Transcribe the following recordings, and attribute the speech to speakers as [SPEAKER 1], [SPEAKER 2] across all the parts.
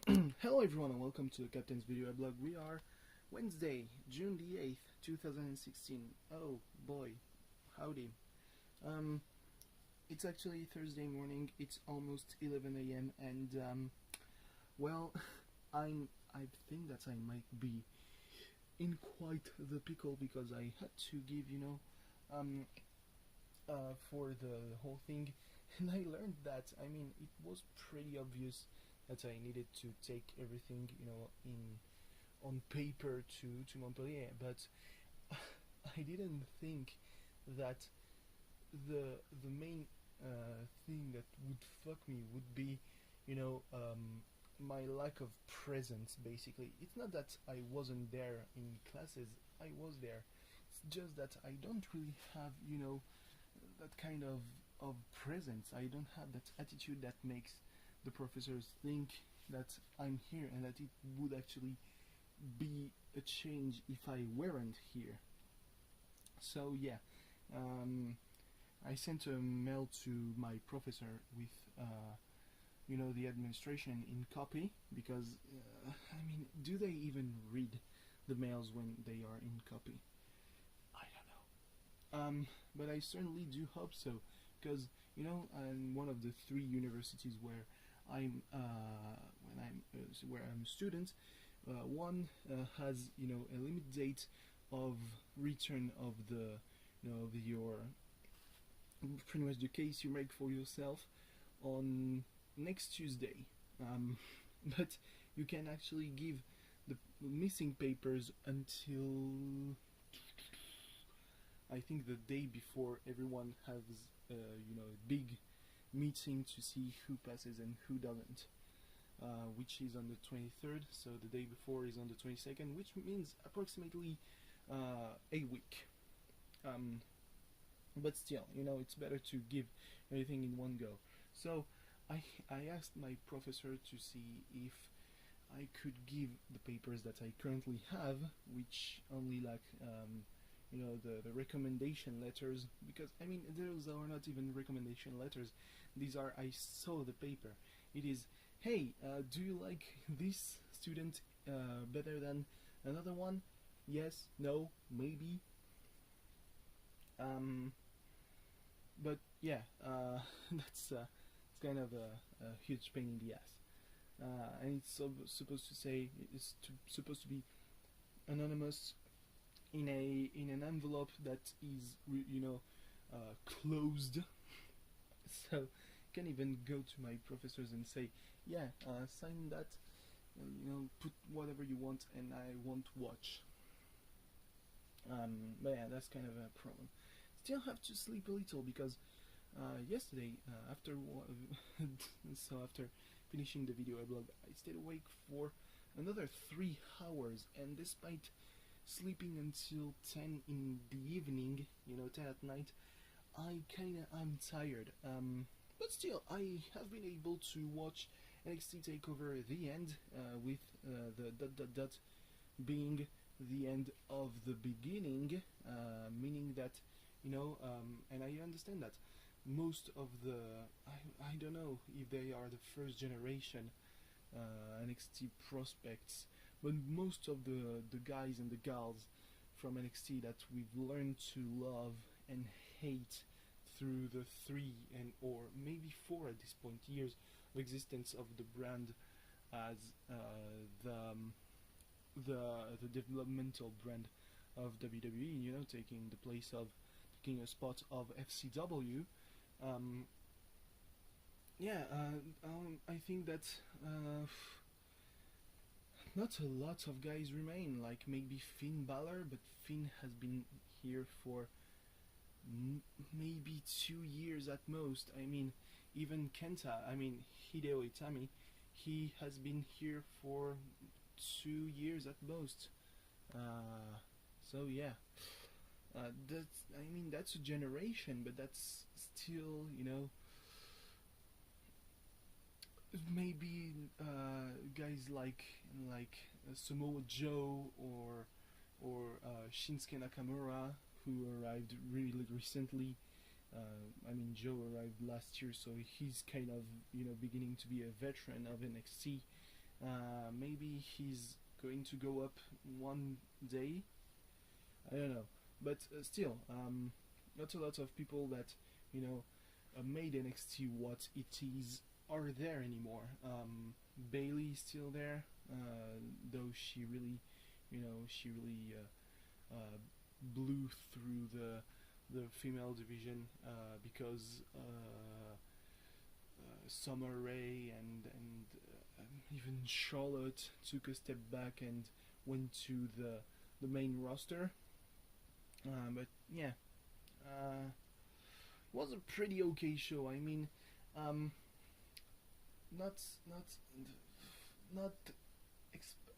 [SPEAKER 1] Hello everyone and welcome to the Captain's Video Blog. We are Wednesday, June the 8th, 2016. Oh boy, howdy. Um, it's actually Thursday morning, it's almost 11 a.m. and well, I think that I might be in quite the pickle because I had to give, um, for the whole thing, and I learned that, it was pretty obvious that I needed to take everything, in on paper to Montpellier, but I didn't think that the main thing that would fuck me would be, you know, my lack of presence. Basically, it's not that I wasn't there in classes. I was there. It's just that I don't really have, that kind of presence. I don't have that attitude that makes the professors think that I'm here and that it would actually be a change if I weren't here. So yeah, um, I sent a mail to my professor with the administration in copy because do they even read the mails when they are in copy? I don't know. But I certainly do hope so, because in one of the three universities where where I'm a student, one has a limit date of return of the of your pretty much the case you make for yourself on next Tuesday. But you can actually give the missing papers until I think the day before everyone has a big meeting to see who passes and who doesn't, which is on the 23rd. So the day before is on the 22nd, which means approximately a week. But still, it's better to give everything in one go. So I asked my professor to see if I could give the papers that I currently have, which only like the recommendation letters, because those are not even recommendation letters. These are, I saw the paper. It is, hey, do you like this student better than another one? Yes, no, maybe. But yeah, that's it's kind of a huge pain in the ass. And it's supposed to say supposed to be anonymous in an envelope that is closed. So I can even go to my professors and say, yeah, sign that, put whatever you want, and I won't watch. But yeah, that's kind of a problem. Still have to sleep a little because yesterday, after finishing the video blog, I stayed awake for another 3 hours, and despite sleeping until 10 in the evening, 10 at night, I'm tired. But still, I have been able to watch NXT Takeover The End, with the ... being the end of the beginning, meaning that and I understand that most of the I don't know if they are the first generation NXT prospects, but most of the guys and the gals from NXT that we've learned to love and hate through the 3 and or maybe 4 at this point years of existence of the brand as the developmental brand of WWE, taking taking a spot of FCW. I think that not a lot of guys remain, like maybe Finn Balor, but Finn has been here for maybe 2 years at most. Even Kenta, Hideo Itami, he has been here for 2 years at most. So yeah, that's a generation, but that's still maybe guys like Samoa Joe or Shinsuke Nakamura, who arrived really recently. Joe arrived last year, so he's kind of beginning to be a veteran of NXT, Maybe he's going to go up one day. I don't know, but still, not a lot of people that you know made NXT what it is are there anymore. Bailey is still there, though she really, blew through the female division because Summer Rae and even Charlotte took a step back and went to the main roster. But yeah, it was a pretty okay show. I mean, um, not not not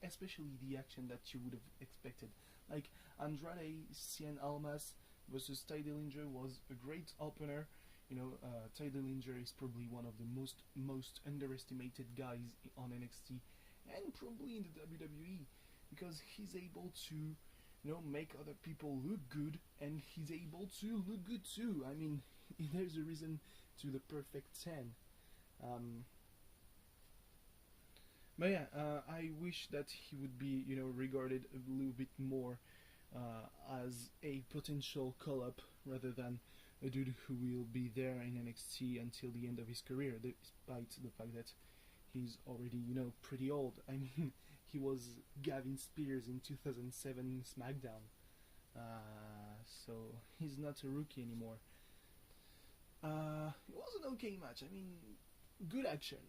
[SPEAKER 1] especially the action that you would have expected. Like Andrade Cien Almas versus Ty Dillinger was a great opener. Ty Dillinger is probably one of the most underestimated guys on NXT and probably in the WWE because he's able to make other people look good and he's able to look good too. I mean, there's a reason to the perfect 10. Um, but yeah, I wish that he would be, regarded a little bit more as a potential call-up rather than a dude who will be there in NXT until the end of his career, despite the fact that he's already, pretty old. I mean, he was Gavin Spears in 2007 SmackDown, so he's not a rookie anymore. It was an okay match. I mean, good action.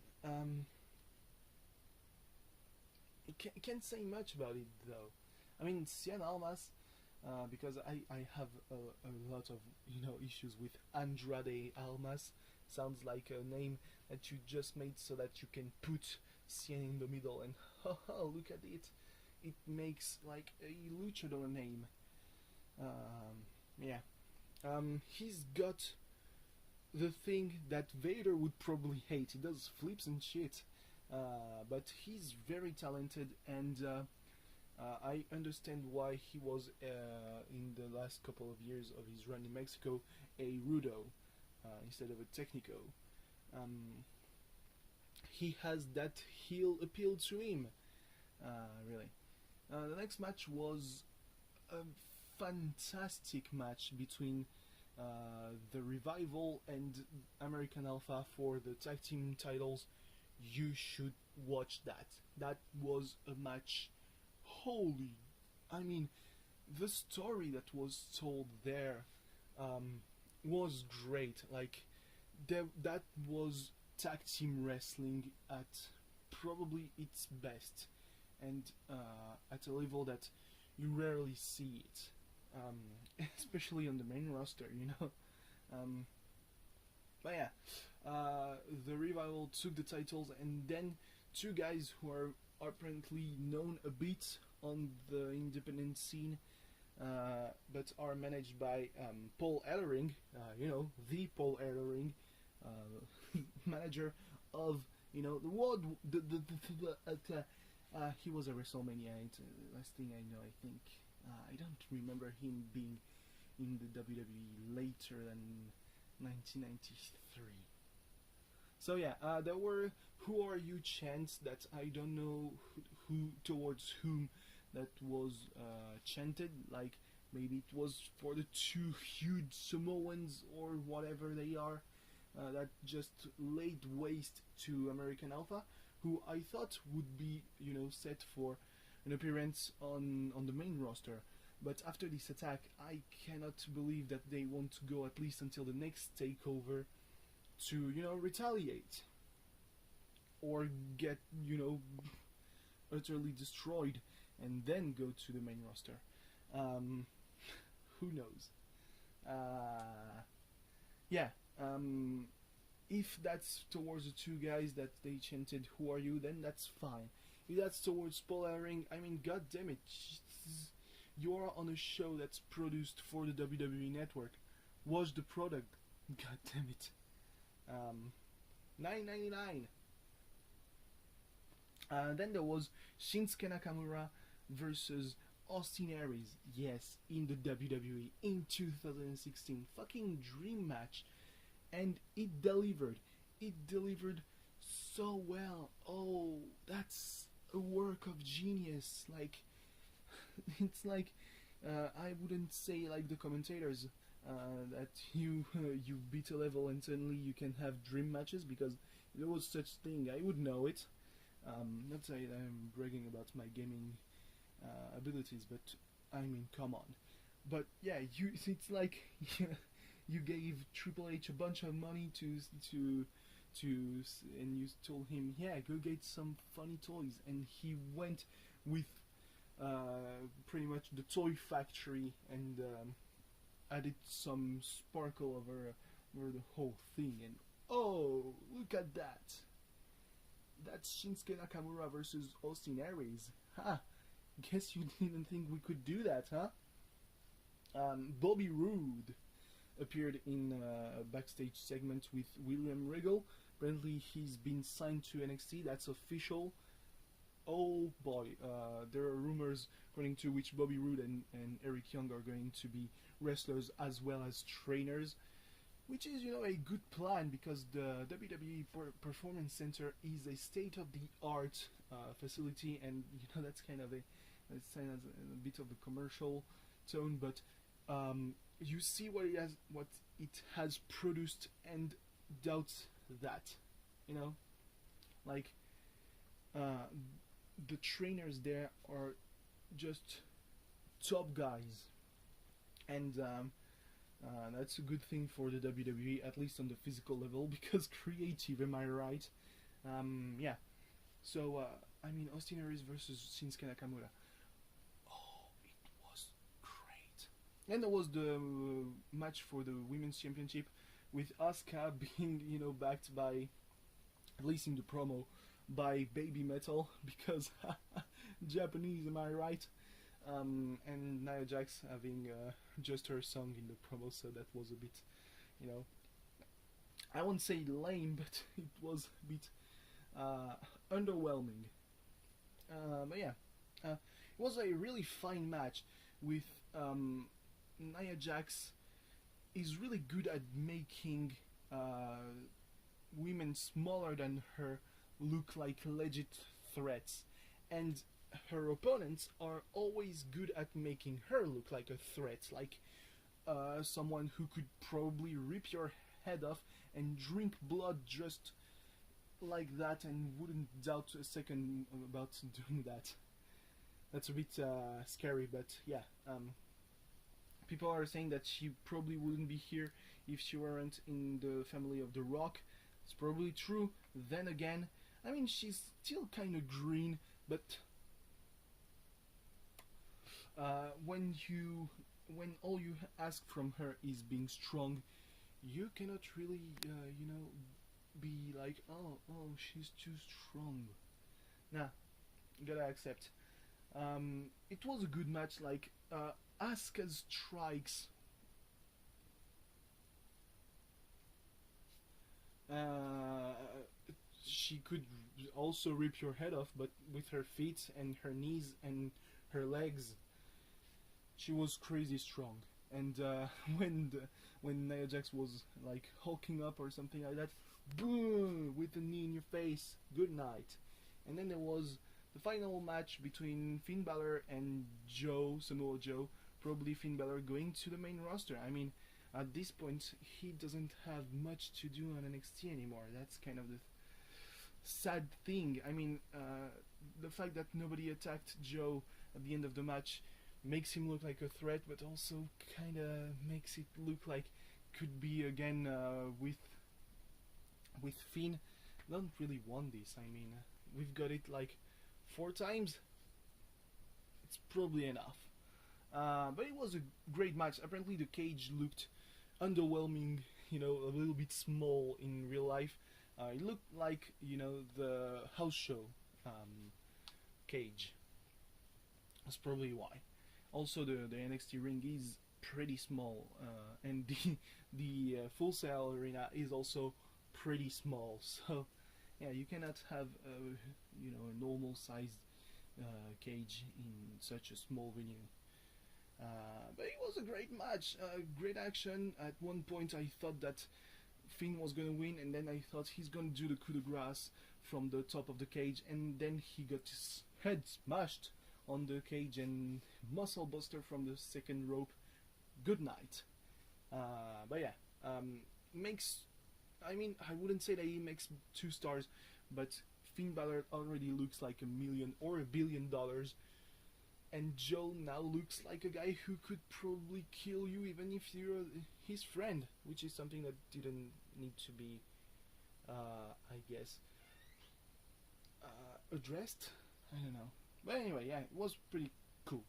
[SPEAKER 1] Can't say much about it though. I mean, Cien Almas, because I have a lot of issues with Andrade Almas. Sounds like a name that you just made so that you can put Cien in the middle and look at it. It makes like a luchador name. Yeah. He's got the thing that Vader would probably hate. He does flips and shit. But he's very talented, and I understand why he was in the last couple of years of his run in Mexico a Rudo instead of a Technico. He has that heel appeal to him, really. The next match was a fantastic match between the Revival and American Alpha for the tag team titles. You should watch that. That was a match. Holy, I mean, the story that was told there was great. Like, that was tag team wrestling at probably its best, and at a level that you rarely see it, especially on the main roster. But yeah, the Revival took the titles, and then two guys who are apparently known a bit on the independent scene, but are managed by Paul Ellering, the Paul Ellering, manager of the world. He was a WrestleMania. Last thing I know, I think I don't remember him being in the WWE later than 1993. So yeah, there were "Who are you?" chants that I don't know who towards whom that was chanted. Like maybe it was for the two huge Samoans or whatever they are that just laid waste to American Alpha, who I thought would be set for an appearance on the main roster. But after this attack, I cannot believe that they won't go at least until the next takeover to retaliate or get utterly destroyed and then go to the main roster. Who knows? Yeah. If that's towards the two guys that they chanted "Who are you?" then that's fine. If that's towards Paul Ellering, I mean, god damn it, you are on a show that's produced for the WWE Network. Watch the product. God damn it. $9.99. Then there was Shinsuke Nakamura versus Austin Aries. Yes, in the WWE in 2016. Fucking dream match. And it delivered. It delivered so well. Oh, that's genius. Like it's like I wouldn't say like the commentators that you beat a level and suddenly you can have dream matches, because if there was such thing I would know it. Not say that I'm bragging about my gaming abilities, but I mean, come on. But yeah, it's like you gave Triple H a bunch of money to and you told him, yeah, go get some funny toys, and he went with pretty much the toy factory and added some sparkle over the whole thing. And oh, look at that! That's Shinsuke Nakamura versus Austin Aries. Ha! Guess you didn't think we could do that, huh? Bobby Roode appeared in a backstage segment with William Regal. Apparently he's been signed to NXT, that's official. Oh boy, there are rumors according to which Bobby Roode and Eric Young are going to be wrestlers as well as trainers, which is, you know, a good plan, because the WWE Performance Center is a state-of-the-art facility, and you know that's kind of a bit of a commercial tone, but you see what it has produced, and doubt that, you know, like the trainers there are just top guys, and that's a good thing for the WWE, at least on the physical level, because creative, am I right? Yeah. So I mean, Austin Aries versus Shinsuke Nakamura. Oh, it was great. And there was the match for the Women's Championship with Asuka being, you know, backed by, at least in the promo, by Baby Metal, because Japanese, am I right? And Nia Jax having just her song in the promo, so that was a bit, you know, I won't say lame, but it was a bit underwhelming. But yeah, it was a really fine match with Nia Jax is really good at making women smaller than her look like legit threats, and her opponents are always good at making her look like a threat, like someone who could probably rip your head off and drink blood just like that, and wouldn't doubt a second about doing that. That's a bit scary, but yeah. People are saying that she probably wouldn't be here if she weren't in the family of The Rock. It's probably true. Then again, I mean, she's still kind of green, but when all you ask from her is being strong, you cannot really, you know, be like, oh, she's too strong. Nah, gotta accept. It was a good match. Like Asuka's strikes. She could also rip your head off, but with her feet and her knees and her legs, she was crazy strong. And when Nia Jax was like hulking up or something like that, boom, with a knee in your face, good night. And then there was the final match between Finn Balor and Samoa Joe. Probably Finn Balor going to the main roster. I mean, at this point, he doesn't have much to do on NXT anymore. That's kind of the sad thing. I mean, the fact that nobody attacked Joe at the end of the match makes him look like a threat, but also kind of makes it look like could be again with Finn. Don't really want this. I mean, we've got it like 4 times. It's probably enough. But it was a great match. Apparently the cage looked underwhelming, you know, a little bit small in real life. It looked like, you know, the house show cage. That's probably why. Also, the NXT ring is pretty small, and the Full Sail arena is also pretty small. So, yeah, you cannot have you know, a normal sized cage in such a small venue. But it was a great match, great action. At one point, I thought that Finn was gonna win, and then I thought he's gonna do the coup de grace from the top of the cage, and then he got head smashed on the cage and muscle buster from the second rope. Good night. But yeah, makes. I mean, I wouldn't say that he makes 2 stars, but Finn Balor already looks like $1 million or $1 billion, and Joe now looks like a guy who could probably kill you even if you're his friend, which is something that didn't need to be, I guess, addressed. I don't know. But anyway, yeah, it was pretty cool.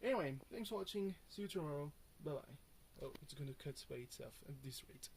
[SPEAKER 1] Anyway, thanks for watching. See you tomorrow. Bye bye. Oh, it's gonna cut by itself at this rate.